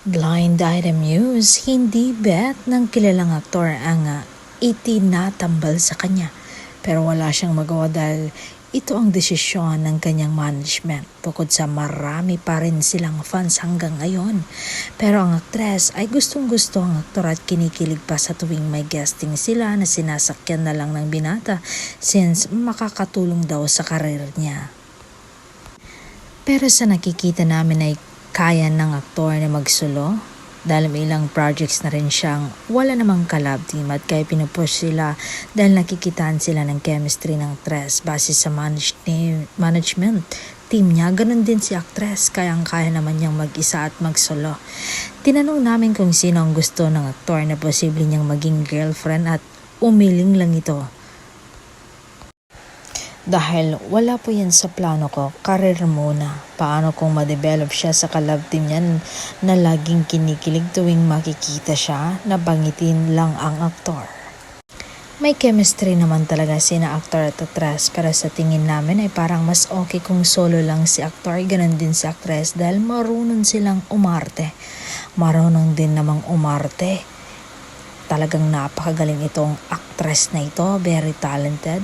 Blind Item News, hindi bet ng kilalang aktor ang itinatambal sa kanya. Pero wala siyang magawa dahil ito ang desisyon ng kanyang management. Bukod sa marami pa rin silang fans hanggang ngayon. Pero ang aktres ay gustong-gusto ang aktor at kinikilig pa sa tuwing may guesting sila na sinasakyan na lang ng binata since makakatulong daw sa karir niya. Pero sa nakikita namin ay kaya ng aktor na magsulo dahil may ilang projects na rin siyang wala namang collab team at kaya pinupush sila dahil nakikitaan sila ng chemistry ng actress base sa management team niya. Ganun din si actress, kaya naman niyang mag-isa at magsulo. Tinanong namin kung sino ang gusto ng aktor na posible niyang maging girlfriend at umiling lang ito. Dahil wala po yan sa plano ko, karir muna. Paano kung ma-develop siya sa kalab team niyan na laging kinikilig tuwing makikita siya, nabangitin lang ang aktor. May chemistry naman talaga sina aktor at actress pero sa tingin namin ay parang mas okay kung solo lang si aktor, ganun din si actress dahil marunong silang umarte. Marunong din namang umarte. Talagang napakagaling itong actress na ito, very talented.